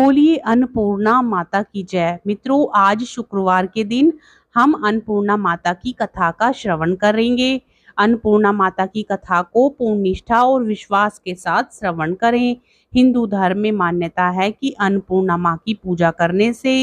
बोलिए अन्नपूर्णा माता की जय। मित्रों, आज शुक्रवार के दिन हम अन्नपूर्णा माता की कथा का श्रवण करेंगे। अन्नपूर्णा माता की कथा को पूर्ण निष्ठा और विश्वास के साथ श्रवण करें। हिंदू धर्म में मान्यता है कि अन्नपूर्णा माँ की पूजा करने से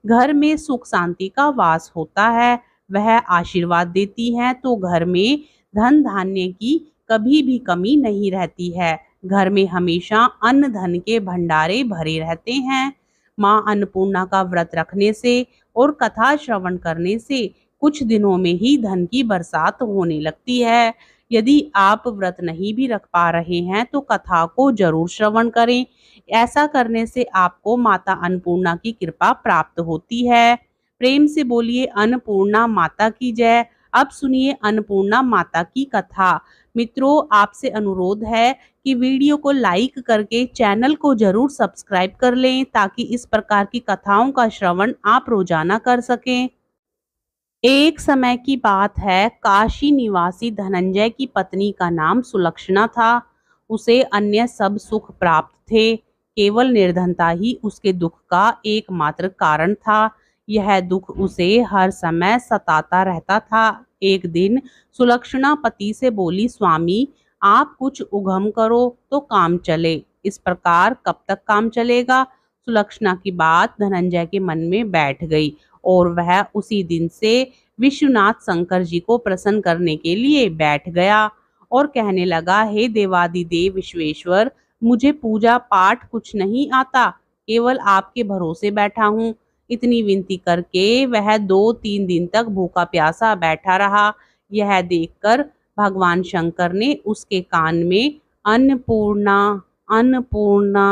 घर में सुख शांति का वास होता है। वह आशीर्वाद देती हैं तो घर में धन धान्य की कभी भी कमी नहीं रहती है। घर में हमेशा अन्न धन के भंडारे भरे रहते हैं। माँ अन्नपूर्णा का व्रत रखने से और कथा श्रवण करने से कुछ दिनों में ही धन की बरसात होने लगती है। यदि आप व्रत नहीं भी रख पा रहे हैं तो कथा को जरूर श्रवण करें। ऐसा करने से आपको माता अन्नपूर्णा की कृपा प्राप्त होती है। प्रेम से बोलिए अन्नपूर्णा माता की जय। अब सुनिए अन्नपूर्णा माता की कथा। मित्रों, आपसे अनुरोध है कि वीडियो को लाइक करके चैनल को जरूर सब्सक्राइब कर लें ताकि इस प्रकार की कथाओं का श्रवण आप रोजाना कर सकें। एक समय की बात है, काशी निवासी धनंजय की पत्नी का नाम सुलक्षणा था। उसे अन्य सब सुख प्राप्त थे, केवल निर्धनता ही उसके दुख का एकमात्र कारण था। यह दुख उसे हर समय सताता रहता था। एक दिन सुलक्षणा पति से बोली, स्वामी आप कुछ उगम करो तो काम चले। इस प्रकार कब तक काम चलेगा? सुलक्षणा की बात धनंजय के मन में बैठ गई और वह उसी दिन से विश्वनाथ शंकर जी को प्रसन्न करने के लिए बैठ गया और कहने लगा, हे देवादिदेव विश्वेश्वर, मुझे पूजा पाठ कुछ नहीं आता, केवल आपके भरोसे बैठा हूँ। इतनी विनती करके वह 2-3 दिन तक भूखा प्यासा बैठा रहा। यह देखकर भगवान शंकर ने उसके कान में अन्नपूर्णा अन्नपूर्णा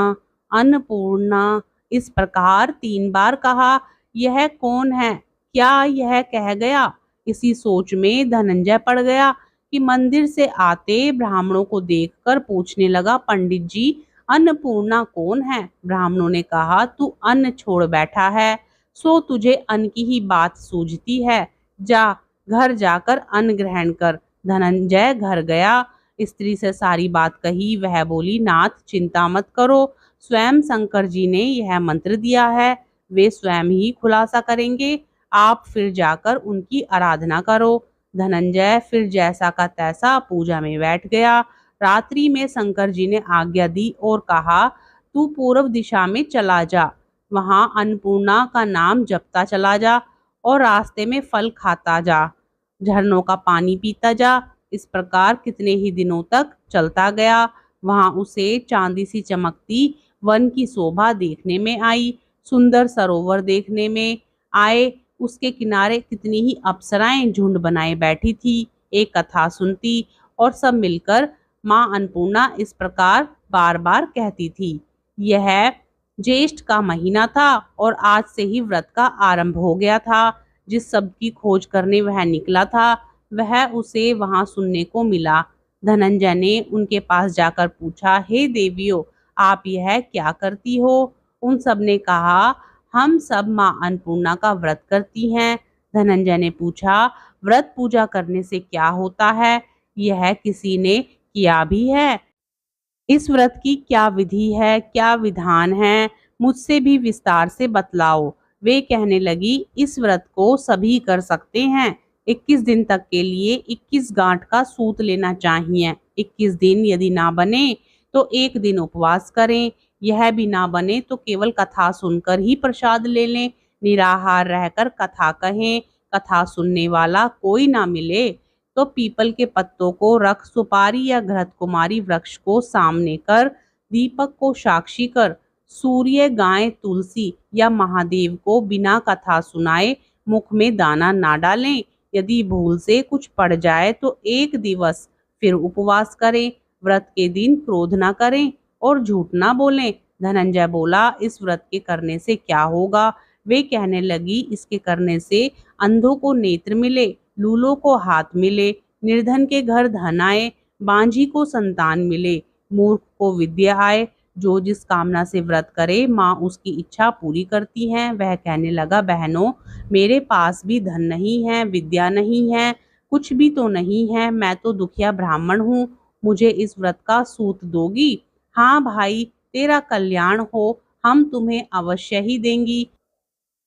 अन्नपूर्णा इस प्रकार 3 बार कहा। यह कौन है? क्या यह कह गया? इसी सोच में धनंजय पड़ गया कि मंदिर से आते ब्राह्मणों को देखकर पूछने लगा, पंडित जी अन्नपूर्णा कौन है? ब्राह्मणों ने कहा, तू अन्न छोड़ बैठा है, सो तुझे अन्न की ही बात सूझती है। जा घर जाकर अन्न ग्रहण कर। धनंजय घर गया, स्त्री से सारी बात कही। वह बोली, नाथ चिंता मत करो, स्वयं शंकर जी ने यह मंत्र दिया है, वे स्वयं ही खुलासा करेंगे, आप फिर जाकर उनकी आराधना करो। धनंजय फिर जैसा का तैसा पूजा में बैठ गया। रात्रि में शंकर जी ने आज्ञा दी और कहा, तू पूर्व दिशा में चला जा, वहां अन्नपूर्णा का नाम जपता चला जा और रास्ते में फल खाता जा, झरनों का पानी पीता जा। इस प्रकार कितने ही दिनों तक चलता गया। वहां उसे चांदी सी चमकती वन की शोभा देखने में आई, सुंदर सरोवर देखने में आए। उसके किनारे कितनी ही अप्सराएं झुंड बनाए बैठी थी, एक कथा सुनती और सब मिलकर माँ अन्नपूर्णा इस प्रकार बार बार कहती थी। यह ज्येष्ठ का महीना था और आज से ही व्रत का आरंभ हो गया था। जिस शब्द की खोज करने वह निकला था वह उसे वहां सुनने को मिला। धनंजय ने उनके पास जाकर पूछा, हे देवियों, आप यह क्या करती हो? उन सब ने कहा, हम सब माँ अन्नपूर्णा का व्रत करती हैं। धनंजय ने पूछा, व्रत पूजा करने से क्या होता है? यह किसी ने किया भी है? इस व्रत की क्या विधि है, क्या विधान है? मुझसे भी विस्तार से बतलाओ। वे कहने लगी, इस व्रत को सभी कर सकते हैं। 21 दिन तक के लिए 21 गांठ का सूत लेना चाहिए। 21 दिन यदि ना बने तो 1 दिन उपवास करें। यह भी ना बने तो केवल कथा सुनकर ही प्रसाद ले लें। निराहार रहकर कथा कहें। कथा सुनने वाला कोई ना मिले तो पीपल के पत्तों को रख, सुपारी या घृत कुमारी वृक्ष को सामने कर, दीपक को साक्षी कर, सूर्य, गाय, तुलसी या महादेव को बिना कथा सुनाए मुख में दाना ना डालें। यदि भूल से कुछ पड़ जाए तो 1 दिवस फिर उपवास करें। व्रत के दिन क्रोध ना करें और झूठ ना बोलें। धनंजय बोला, इस व्रत के करने से क्या होगा? वे कहने लगी, इसके करने से अंधों को नेत्र मिले, लूलों को हाथ मिले, निर्धन के घर धन आए, बांझी को संतान मिले, मूर्ख को विद्या आए। जो जिस कामना से व्रत करे माँ उसकी इच्छा पूरी करती हैं। वह कहने लगा, बहनों, मेरे पास भी धन नहीं है, विद्या नहीं है, कुछ भी तो नहीं है, मैं तो दुखिया ब्राह्मण हूँ, मुझे इस व्रत का सूत दोगी? हाँ भाई, तेरा कल्याण हो, हम तुम्हें अवश्य ही देंगी।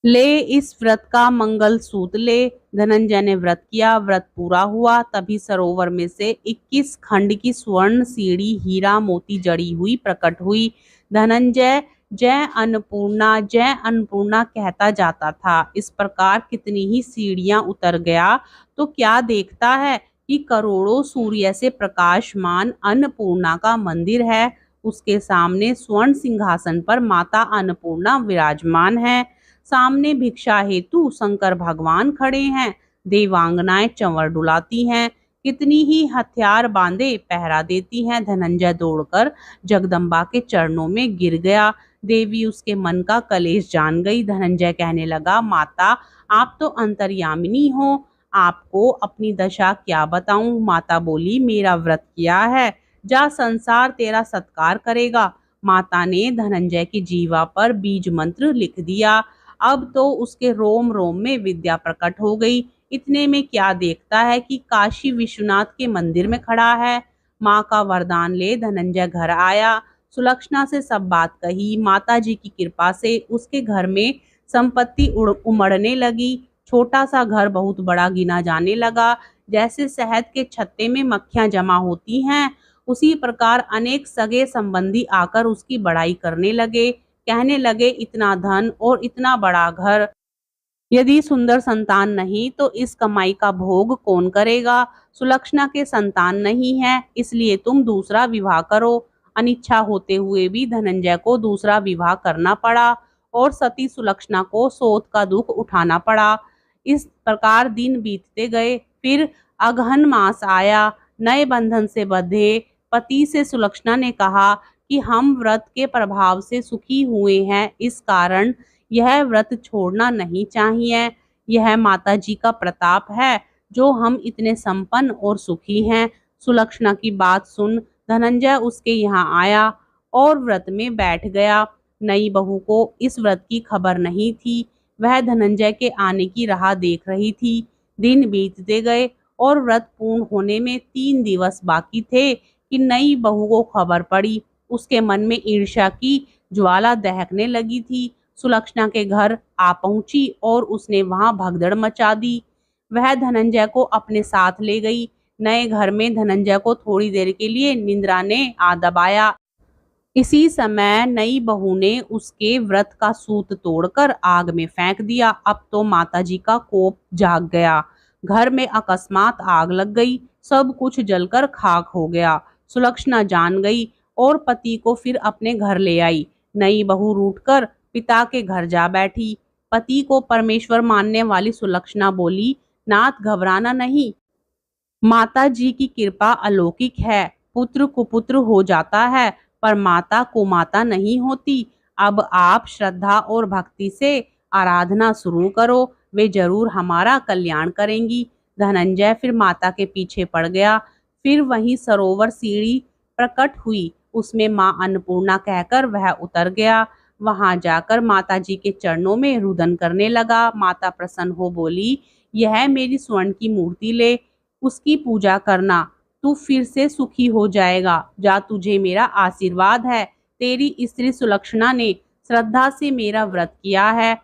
ले इस व्रत का मंगल सूत्र ले। धनंजय ने व्रत किया, व्रत पूरा हुआ। तभी सरोवर में से 21 खंड की स्वर्ण सीढ़ी हीरा मोती जड़ी हुई प्रकट हुई। धनंजय जय अन्नपूर्णा कहता जाता था। इस प्रकार कितनी ही सीढ़ियां उतर गया तो क्या देखता है कि करोड़ों सूर्य से प्रकाशमान अन्नपूर्णा का मंदिर है। उसके सामने स्वर्ण सिंहासन पर माता अन्नपूर्णा विराजमान है। सामने भिक्षा हेतु शंकर भगवान खड़े हैं। देवांगनाएं चंवर डुलाती हैं। कितनी ही हथियार बांधे पहरा देती हैं। धनंजय दौड़कर जगदम्बा के चरणों में गिर गया। देवी उसके मन का कलेश जान गई। धनंजय कहने लगा, माता आप तो अंतर्यामिनी हो, आपको अपनी दशा क्या बताऊं। माता बोली, मेरा व्रत किया है, जा संसार तेरा सत्कार करेगा। माता ने धनंजय की जीवा पर बीज मंत्र लिख दिया। अब तो उसके रोम रोम में विद्या प्रकट हो गई। इतने में क्या देखता है कि काशी विश्वनाथ के मंदिर में खड़ा है। माँ का वरदान ले धनंजय घर आया। सुलक्षणा से सब बात कही। माता जी की कृपा से उसके घर में संपत्ति उमड़ने लगी। छोटा सा घर बहुत बड़ा गिना जाने लगा। जैसे शहद के छत्ते में मक्खियां जमा होती हैं, उसी प्रकार अनेक सगे संबंधी आकर उसकी बड़ाई करने लगे। कहने लगे, इतना धन और इतना बड़ा घर, यदि सुंदर संतान नहीं तो इस कमाई का भोग कौन करेगा। सुलक्षणा के संतान नहीं है, इसलिए तुम दूसरा विवाह करो। अनिच्छा होते हुए भी धनंजय को दूसरा विवाह करना पड़ा और सती सुलक्षणा को सोत का दुख उठाना पड़ा। इस प्रकार दिन बीतते गए। फिर अगहन मास आया। नए बंधन से बंधे पति से सुलक्षणा ने कहा कि हम व्रत के प्रभाव से सुखी हुए हैं, इस कारण यह व्रत छोड़ना नहीं चाहिए। यह माता जी का प्रताप है जो हम इतने संपन्न और सुखी हैं। सुलक्षणा की बात सुन धनंजय उसके यहाँ आया और व्रत में बैठ गया। नई बहू को इस व्रत की खबर नहीं थी। वह धनंजय के आने की राह देख रही थी। दिन बीतते गए और व्रत पूर्ण होने में 3 दिवस बाकी थे कि नई बहू को खबर पड़ी। उसके मन में ईर्ष्या की ज्वाला दहकने लगी थी। सुलक्षणा के घर आ पहुंची और उसने वहां भगदड़ मचा दी। वह धनंजय को अपने साथ ले गई। नए घर में धनंजय को थोड़ी देर के लिए निंद्रा ने आ दबाया। इसी समय नई बहू ने उसके व्रत का सूत तोड़कर आग में फेंक दिया। अब तो माताजी का कोप जाग गया। घर में अकस्मात आग लग गई। सब कुछ जलकर खाक हो गया। सुलक्षणा जान गई और पति को फिर अपने घर ले आई। नई बहू रूठकर पिता के घर जा बैठी। पति को परमेश्वर मानने वाली सुलक्षणा बोली, नाथ घबराना नहीं, माता जी की कृपा अलौकिक है। पुत्र कुपुत्र हो जाता है पर माता कुमाता नहीं होती। अब आप श्रद्धा और भक्ति से आराधना शुरू करो, वे जरूर हमारा कल्याण करेंगी। धनंजय फिर माता के पीछे पड़ गया। फिर वहीं सरोवर सीढ़ी प्रकट हुई, उसमें माँ अन्नपूर्णा कहकर वह उतर गया। वहां जाकर माता जी के चरणों में रुदन करने लगा। माता प्रसन्न हो बोली, यह मेरी स्वर्ण की मूर्ति ले, उसकी पूजा करना, तू फिर से सुखी हो जाएगा। जा, तुझे मेरा आशीर्वाद है। तेरी स्त्री सुलक्षणा ने श्रद्धा से मेरा व्रत किया है,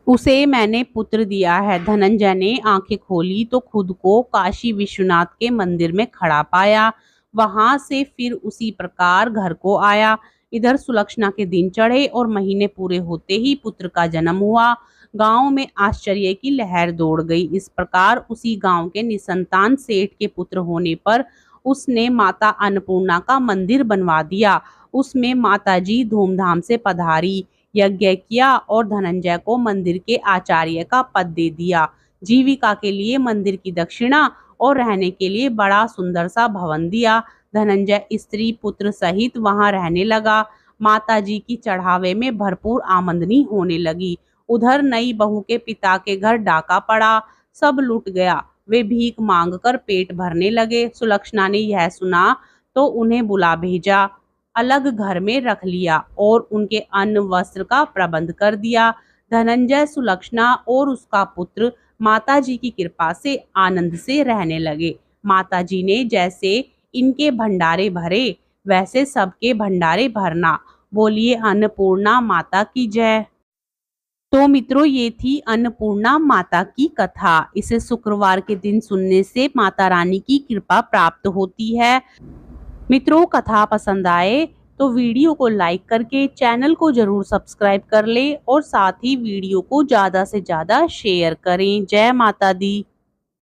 उसे मैंने पुत्र दिया है। धनंजय ने आंखें खोली तो खुद को काशी विश्वनाथ के मंदिर में खड़ा पाया। वहां से फिर उसी प्रकार घर को आया। इधर सुलक्षणा के दिन चढ़े और महीने पूरे होते ही पुत्र का जन्म हुआ। गांव में आश्चर्य की लहर दौड़ गई। इस प्रकार उसी गांव के निसंतान सेठ के पुत्र होने पर उसने माता अन्नपूर्णा का मंदिर बनवा दिया। उसमें माता जी धूमधाम से पधारी, यज्ञ किया और धनंजय को मंदिर के आचार्य का पद दे दिया। जीविका के लिए मंदिर की दक्षिणा और रहने के लिए बड़ा सुंदर सा भवन दिया। धनंजय स्त्री पुत्र सहित वहां रहने लगा। माता जी की चढ़ावे में भरपूर आमदनी होने लगी। उधर नई बहू के पिता के घर डाका पड़ा, सब लूट गया। वे भीख मांगकर पेट भरने लगे। सुलक्षणा ने यह सुना तो उन्हें बुला भेजा, अलग घर में रख लिया और उनके अन्न वस्त्र का प्रबंध कर दिया। धनंजय, सुलक्षणा और उसका पुत्र माता जी की कृपा से आनंद से रहने लगे। माता जी ने जैसे इनके भंडारे भरे वैसे सबके भंडारे भरना बोलिए अन्नपूर्णा माता की जय। तो मित्रों, ये थी अन्नपूर्णा माता की कथा। इसे शुक्रवार के दिन सुनने से माता रानी की कृपा प्राप्त होती है। मित्रों, कथा पसंद आए तो वीडियो को लाइक करके चैनल को जरूर सब्सक्राइब कर ले और साथ ही वीडियो को ज्यादा से ज्यादा शेयर करें। जय माता दी।